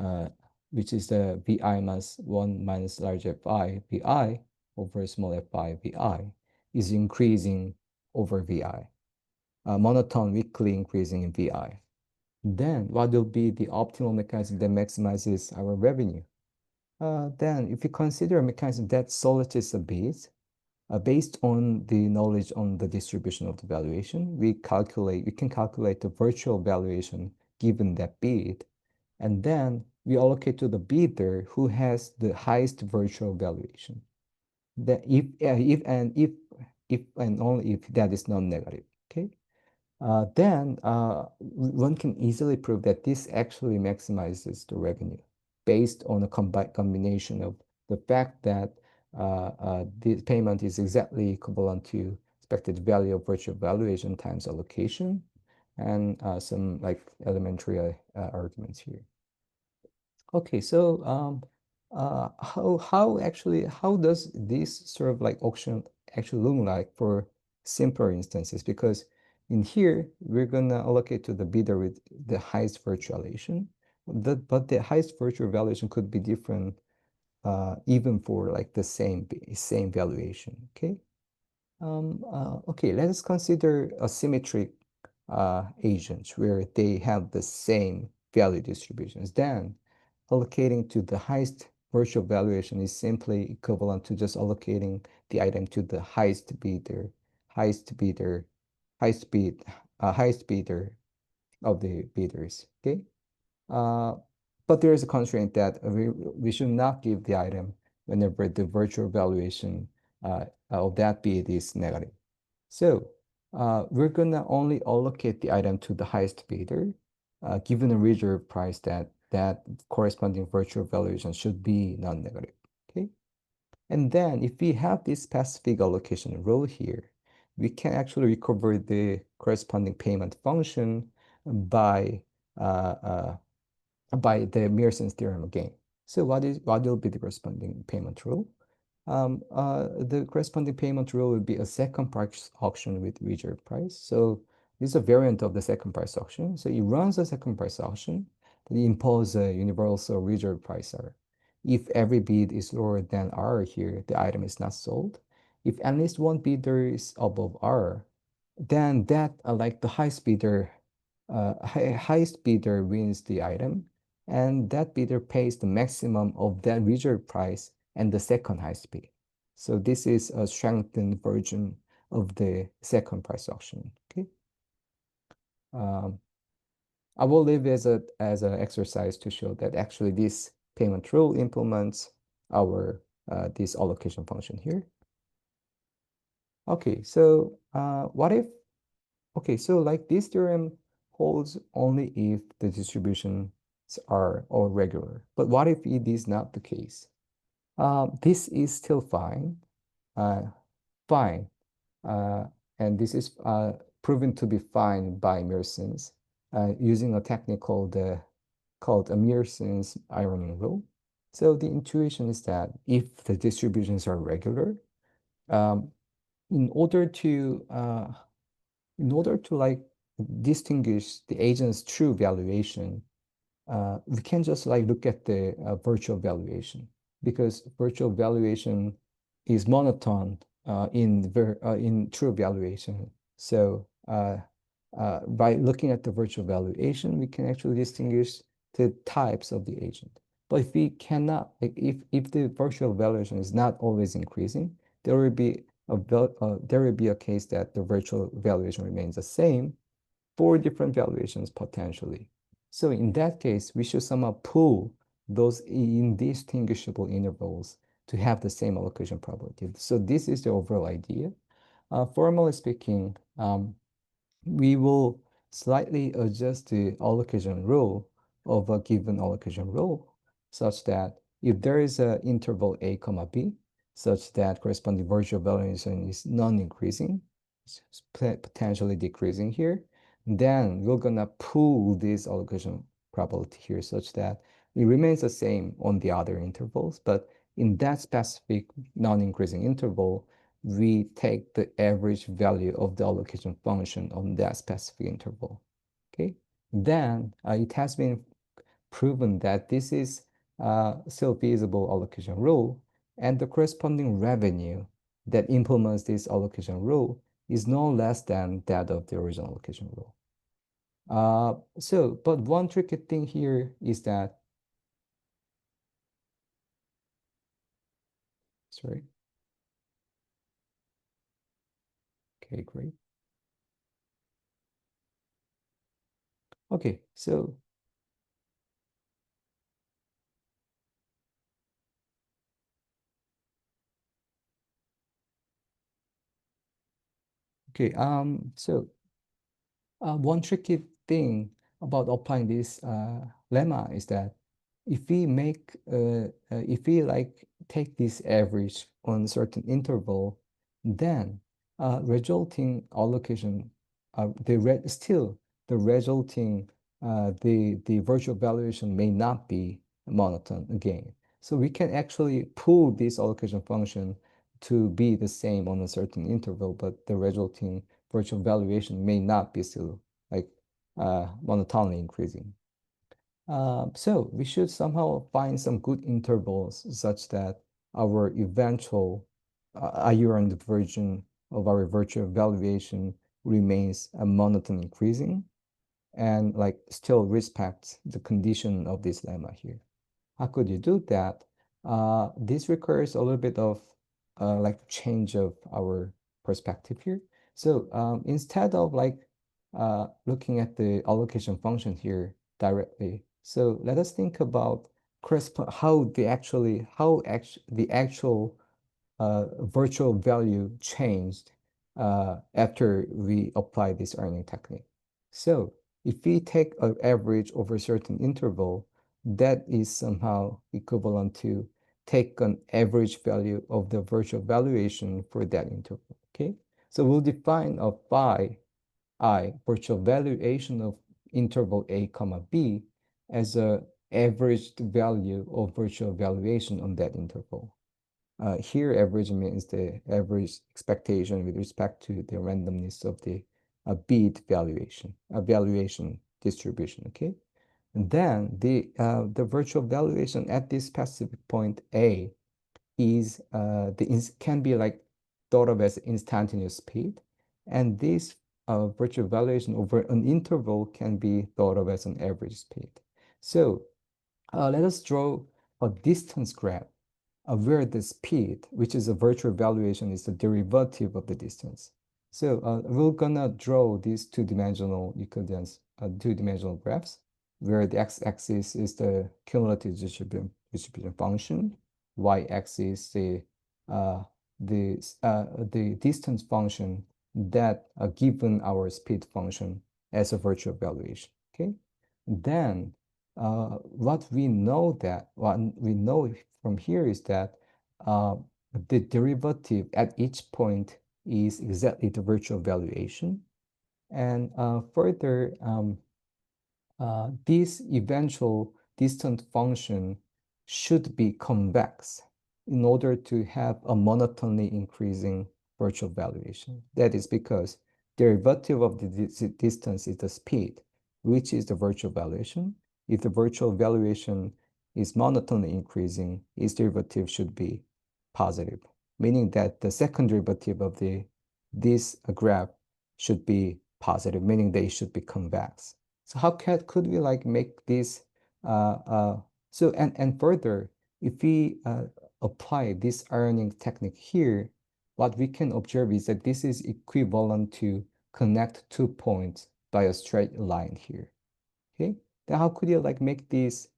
uh, which is the vi minus 1 minus large fi vi over small fi vi, is increasing over vi, monotone weakly increasing in vi. Then what will be the optimal mechanism that maximizes our revenue? Then if you consider a mechanism that selects a bit, based on the knowledge on the distribution of the valuation, we can calculate the virtual valuation given that bid, and then we allocate to the bidder who has the highest virtual valuation. That if and only if that is non-negative. Okay. Then one can easily prove that this actually maximizes the revenue based on a combination of the fact that the payment is exactly equivalent to expected value of virtual valuation times allocation, and some like elementary arguments here. Okay, so how does this sort of like auction actually look like for simpler instances? Because in here we're gonna allocate to the bidder with the highest virtualization, but the highest virtual valuation could be different even for like the same valuation. Okay. Okay, let us consider asymmetric agents where they have the same value distributions. Then allocating to the highest virtual valuation is simply equivalent to just allocating the item to the highest bidder, highest bidder, highest bid, highest bidder of the bidders. Okay. Uh, but there is a constraint that we should not give the item whenever the virtual valuation of that bid is negative. So we're gonna only allocate the item to the highest bidder, given a reserve price that corresponding virtual valuation should be non-negative. Okay. And then if we have this specific allocation rule here, we can actually recover the corresponding payment function by uh, uh, the Mearson's theorem again. So what will be the corresponding payment rule? The corresponding payment rule will be a second price auction with reserve price. So this is a variant of the second price auction. So it runs a second price auction that imposes a universal reserve price R. If every bid is lower than R here, the item is not sold. If at least one bidder is above R, then that like the highest bidder wins the item, and that bidder pays the maximum of that reserve price and the second highest bid. So this is a strengthened version of the second price auction. Okay. Um, I will leave as an exercise to show that actually this payment rule implements our this allocation function here. Okay, so what if okay, so like this theorem holds only if the distributions are all regular. But what if it is not the case? This is still fine, uh, fine, uh, and this is proven to be fine by Mearson's using a technique called a Mearson's ironing rule. So the intuition is that if the distributions are regular, um, in order to like distinguish the agent's true valuation, we can just like look at the virtual valuation, because virtual valuation is monotone in true valuation. So by looking at the virtual valuation, we can actually distinguish the types of the agent. But if we cannot, like if the virtual valuation is not always increasing, there will be a case that the virtual valuation remains the same for different valuations potentially. So in that case, we should somehow pull those indistinguishable intervals to have the same allocation probability. So this is the overall idea. Formally speaking, we will slightly adjust the allocation rule of a given allocation rule such that if there is an interval a comma b such that corresponding virtual valuation is non-increasing, potentially decreasing here, then we're gonna pull this allocation probability here such that it remains the same on the other intervals, but in that specific non-increasing interval, we take the average value of the allocation function on that specific interval. Okay, then it has been proven that this is still feasible allocation rule, and the corresponding revenue that implements this allocation rule is no less than that of the original allocation rule. But one tricky thing here is that, sorry, okay, great. Okay, so, okay, one tricky thing about applying this lemma is that if we like take this average on certain interval, then resulting allocation, still the resulting the virtual valuation may not be monotone again. So we can actually pull this allocation function to be the same on a certain interval, but the resulting virtual valuation may not be still like monotonely increasing. So we should somehow find some good intervals such that our eventual iron version of our virtual valuation remains a monotone increasing and like still respects the condition of this lemma here. How could you do that? This requires a little bit of like change of our perspective here. So instead of like looking at the allocation function here directly, so let us think about the actual virtual value changed after we apply this earning technique. So if we take an average over a certain interval, that is somehow equivalent to take an average value of the virtual valuation for that interval. Okay, so we'll define a phi I virtual valuation of interval a comma b as a averaged value of virtual valuation on that interval. Here, average means the average expectation with respect to the randomness of the bid valuation distribution. Okay, and then the virtual valuation at this specific point A is can be like thought of as instantaneous speed, and this virtual valuation over an interval can be thought of as an average speed. So let us draw a distance graph where the speed, which is a virtual valuation, is the derivative of the distance. So we're gonna draw these two-dimensional Euclidean two-dimensional graphs where the x-axis is the cumulative distribution function, y-axis uh, the distance function that given our speed function as a virtual valuation. Okay, then what we know from here is that uh, the derivative at each point is exactly the virtual valuation. And further, this eventual distant function should be convex in order to have a monotonely increasing virtual valuation. That is because derivative of the distance is the speed, which is the virtual valuation. If the virtual valuation is monotonely increasing, its derivative should be positive, meaning that the second derivative of this graph should be positive, meaning they should be convex. So how could we like make this and further, if we apply this ironing technique here, what we can observe is that this is equivalent to connect 2 points by a straight line here. Okay, then how could you like make this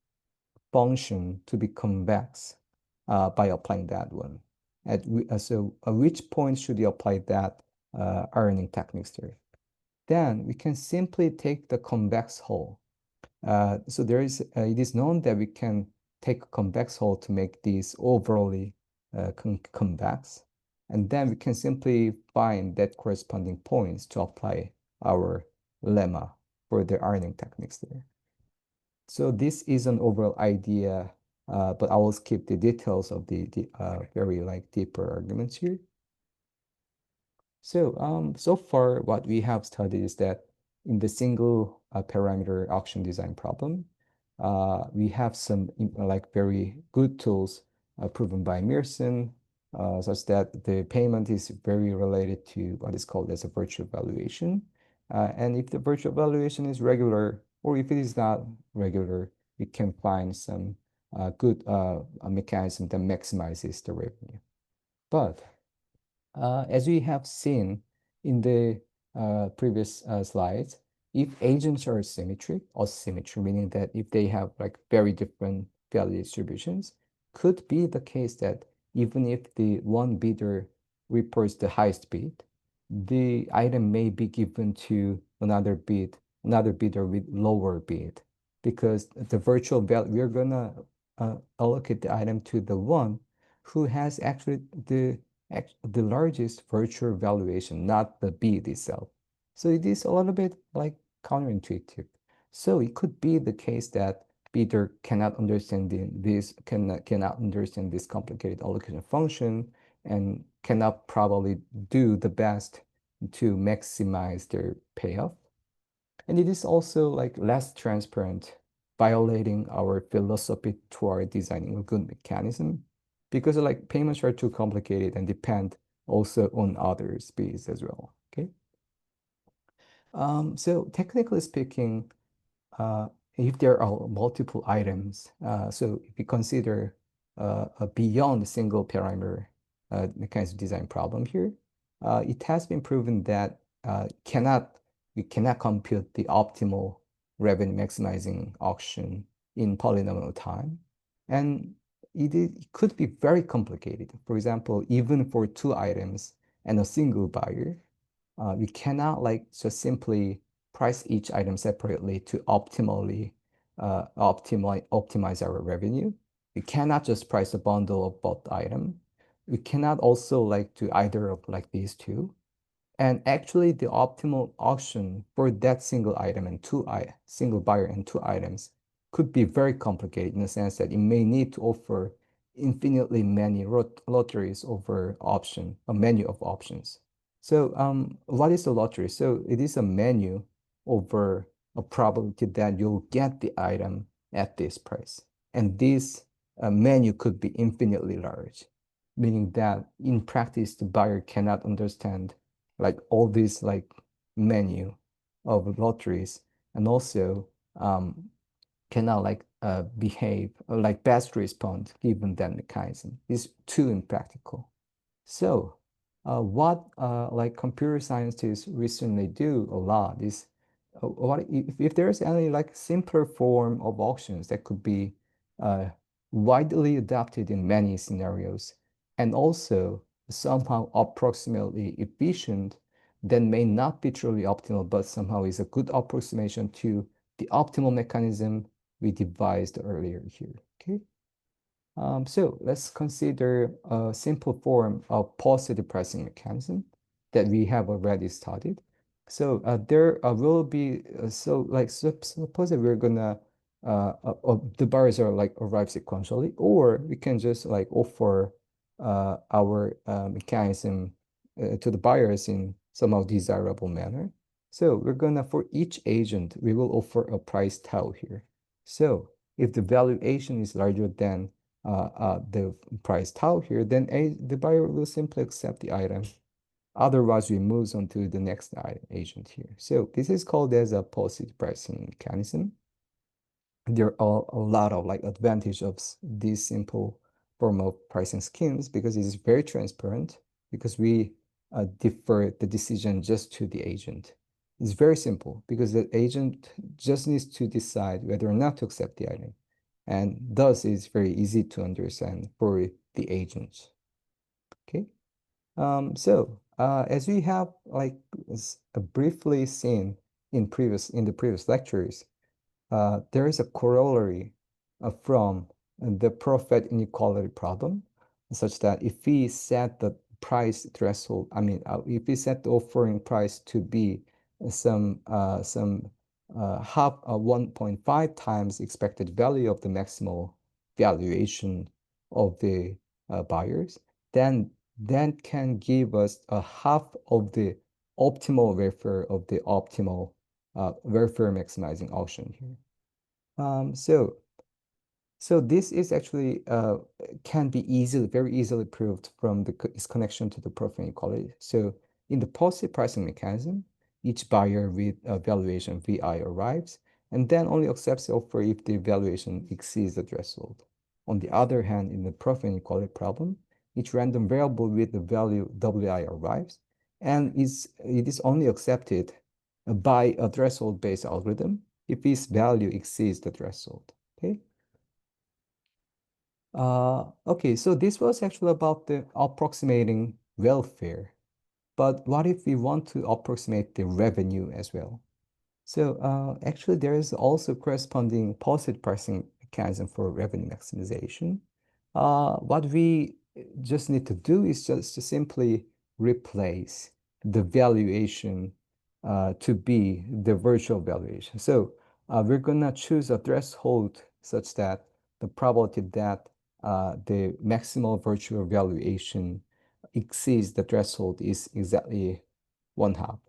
function to be convex by applying that one? At which point should you apply that ironing techniques there? Then we can simply take the convex hull. So it is known that we can take a convex hull to make these overly convex. And then we can simply find that corresponding points to apply our lemma for the ironing techniques there. So this is an overall idea, but I will skip the details of the very like deeper arguments here. So far what we have studied is that in the single parameter auction design problem, we have some like very good tools proven by Myerson, such that the payment is very related to what is called as a virtual valuation. And if the virtual valuation is regular, or if it is not regular, we can find some good a mechanism that maximizes the revenue. But as we have seen in the previous slides, if agents are symmetric or symmetry, meaning that if they have like very different value distributions, could be the case that even if the one bidder reports the highest bid, the item may be given to another bidder with lower bid, because the virtual value, we're gonna allocate the item to the one who has actually the largest virtual valuation, not the bid itself. So it is a little bit like counterintuitive. So it could be the case that bidder cannot understand cannot understand this complicated allocation function and cannot probably do the best to maximize their payoff. And it is also like less transparent, violating our philosophy toward designing a good mechanism, because like payments are too complicated and depend also on other speeds as well. Okay. So technically speaking, uh, if there are multiple items, so if you consider a beyond a single parameter mechanism design problem here, it has been proven that we cannot compute the optimal revenue maximizing auction in polynomial time. And it could be very complicated. For example, even for two items and a single buyer, we cannot like just simply price each item separately to optimally optimize our revenue. We cannot just price a bundle of both item. We cannot also like do either of like these two. And actually, the optimal auction for that single item and single buyer and two items could be very complicated in the sense that it may need to offer infinitely many lotteries over a menu of options. So, what is a lottery? So, it is a menu over a probability that you'll get the item at this price. And this menu could be infinitely large, meaning that in practice, the buyer cannot understand like all these like menu of lotteries, and also cannot like behave or like best respond given that mechanism is too impractical. So what like computer scientists recently do a lot is what if there's any like simpler form of auctions that could be uh, widely adopted in many scenarios, and also somehow approximately efficient, then may not be truly optimal, but somehow is a good approximation to the optimal mechanism we devised earlier here. Okay. So let's consider a simple form of positive pricing mechanism that we have already studied. So there will be so like suppose that we're gonna the bars are like arrive sequentially, or we can just like offer our mechanism to the buyers in somehow desirable manner. So we're gonna for each agent we will offer a price tau here. So if the valuation is larger than the price tau here, then the buyer will simply accept the item. Otherwise, we move on to the next agent here. So this is called as a positive pricing mechanism. There are a lot of like advantage of this simple form of pricing schemes because it is very transparent, because we defer the decision just to the agent. It's very simple because the agent just needs to decide whether or not to accept the item. And thus it's very easy to understand for the agents. Okay. As we have like briefly seen in the previous lectures, there is a corollary from the profit inequality problem, such that if we set the price threshold, if we set the offering price to be some half 1.5 times expected value of the maximal valuation of the buyers, then that can give us a half of the optimal welfare of the optimal welfare maximizing auction here. Um, so, so this is actually can be very easily proved from its connection to the profit inequality. So in the positive pricing mechanism, each buyer with a valuation VI arrives, and then only accepts the offer if the valuation exceeds the threshold. On the other hand, in the profit inequality problem, each random variable with the value WI arrives, and it is only accepted by a threshold-based algorithm if its value exceeds the threshold. Okay. Okay, so this was actually about the approximating welfare. But what if we want to approximate the revenue as well? So actually, there is also corresponding positive pricing mechanism for revenue maximization. What we just need to do is just to simply replace the valuation to be the virtual valuation. So we're gonna choose a threshold such that the probability that the maximal virtual valuation exceeds the threshold is exactly one half.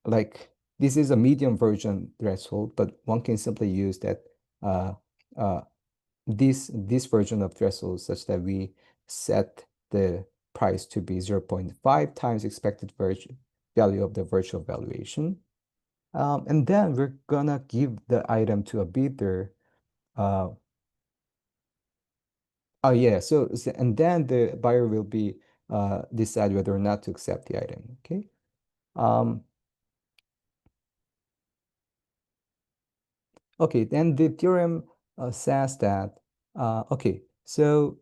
Like this is a medium version threshold, but one can simply use that uh, uh, this version of threshold such that we set the price to be 0.5 times expected value of the virtual valuation. And then we're gonna give the item to a bidder. Uh, oh yeah, and then the buyer will be decide whether or not to accept the item. Okay. Um, okay, then the theorem says that okay, so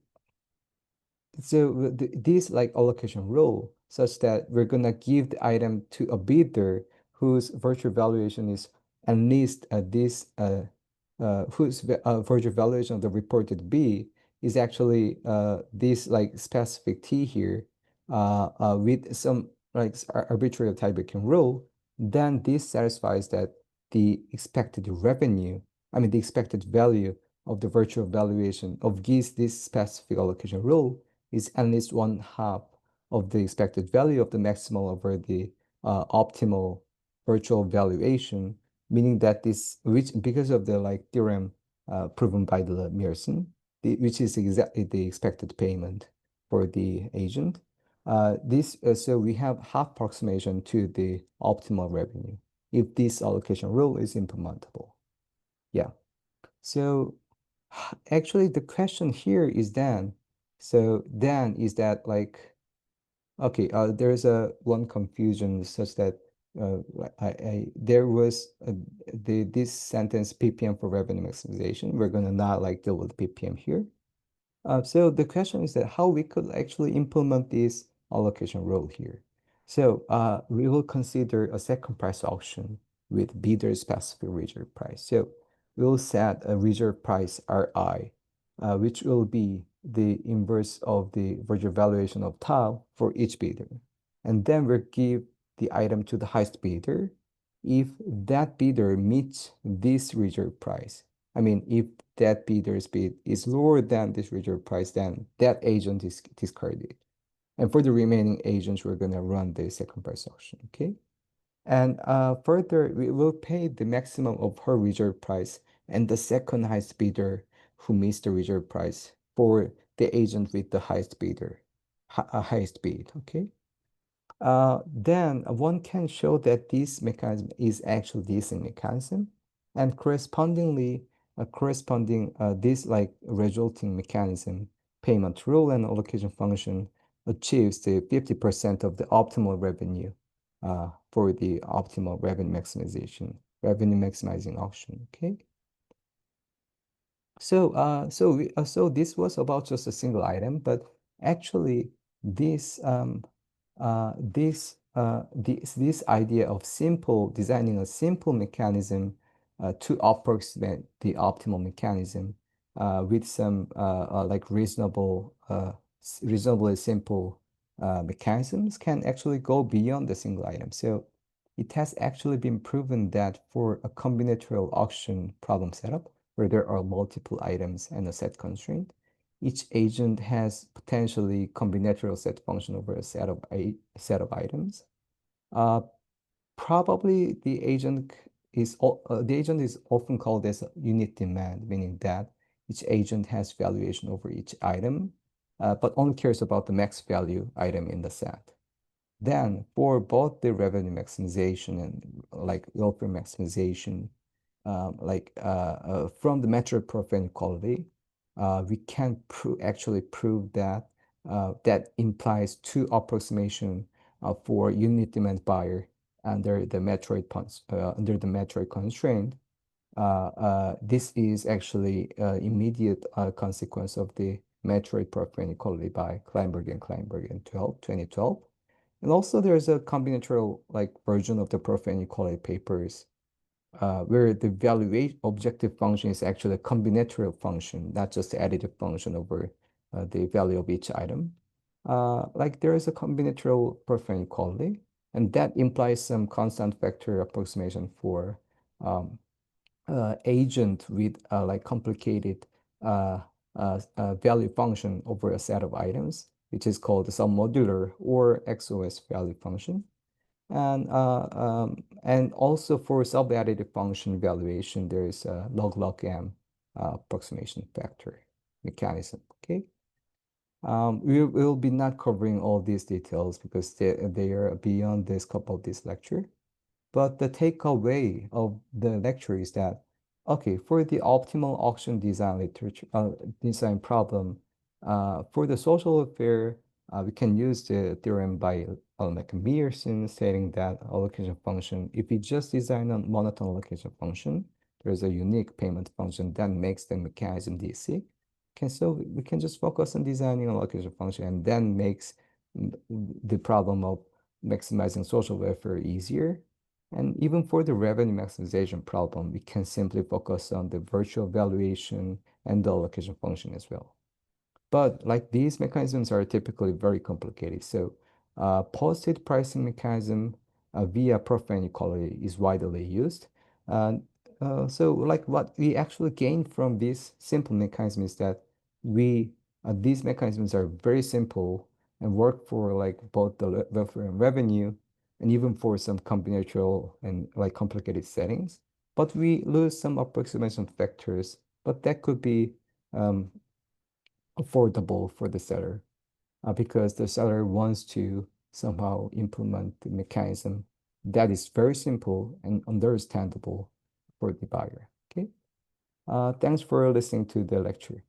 this like allocation rule such that we're gonna give the item to a bidder whose virtual valuation is at least this whose virtual valuation of the reported B is actually this like specific T here with some like arbitrary tie-breaking rule, then this satisfies that the expected revenue, I mean the expected value of the virtual valuation of this specific allocation rule is at least one half of the expected value of the maximal over the optimal virtual valuation, meaning that this, which because of the like theorem proven by the Myerson, which is exactly the expected payment for the agent. So we have half approximation to the optimal revenue if this allocation rule is implementable. Yeah. So actually the question here is then, so then is that like, okay, there's a one confusion such that there was this sentence PPM for revenue maximization. We're gonna not like deal with PPM here. So the question is that how we could actually implement this allocation rule here. So we will consider a second price auction with bidder specific reserve price. So we'll set a reserve price Ri, which will be the inverse of the virtual valuation of tau for each bidder. And then we'll give the item to the highest bidder if that bidder meets this reserve price. I mean, if that bidder's bid is lower than this reserve price, then that agent is discarded. And for the remaining agents, we're going to run the second price auction, okay? And further, we will pay the maximum of her reserve price and the second highest bidder who meets the reserve price for the agent with the highest bidder, highest bid, okay? Then one can show that this mechanism is actually DSIC mechanism, and correspondingly, corresponding this like resulting mechanism, payment rule and allocation function achieves the 50% of the optimal revenue for the optimal revenue maximizing auction. Okay. So this was about just a single item, but actually this idea of designing a simple mechanism to approximate the optimal mechanism with some like reasonably simple mechanisms can actually go beyond the single item. So it has actually been proven that for a combinatorial auction problem setup, where there are multiple items and a set constraint, each agent has potentially combinatorial set function over a set of items. Uh, Probably the agent is often called as a unit demand, meaning that each agent has valuation over each item, but only cares about the max value item in the set. Then for both the revenue maximization and like welfare maximization, from the metric profit inequality, we can actually prove that that implies two approximation for unit demand buyer under the metroid constraint. This is actually immediate consequence of the metroid profit inequality by Kleinberg in 2012. And also there's a combinatorial like version of the profit inequality papers where the valuation objective function is actually a combinatorial function, not just the additive function over the value of each item. Like there is a combinatorial profit inequality, and that implies some constant factor approximation for um, agent with like complicated value function over a set of items, which is called the submodular or XOS value function. And also for sub-additive function evaluation, there is a log m approximation factor mechanism. Okay. We will be not covering all these details because they are beyond the scope of this lecture. But the takeaway of the lecture is that, okay, for the optimal auction design literature, design problem, for the social welfare, we can use the theorem by like Myerson stating that allocation function, if we just design a monotone allocation function, there's a unique payment function that makes the mechanism DSIC. So we can just focus on designing an allocation function and then makes the problem of maximizing social welfare easier. And even for the revenue maximization problem, we can simply focus on the virtual valuation and the allocation function as well. But like these mechanisms are typically very complicated. So posted pricing mechanism via profit inequality is widely used. So like what we actually gain from this simple mechanism is that we these mechanisms are very simple and work for like both the welfare and revenue, and even for some combinatorial and like complicated settings. But we lose some approximation factors, but that could be um, affordable for the seller because the seller wants to somehow implement the mechanism that is very simple and understandable for the buyer. Okay. Thanks for listening to the lecture.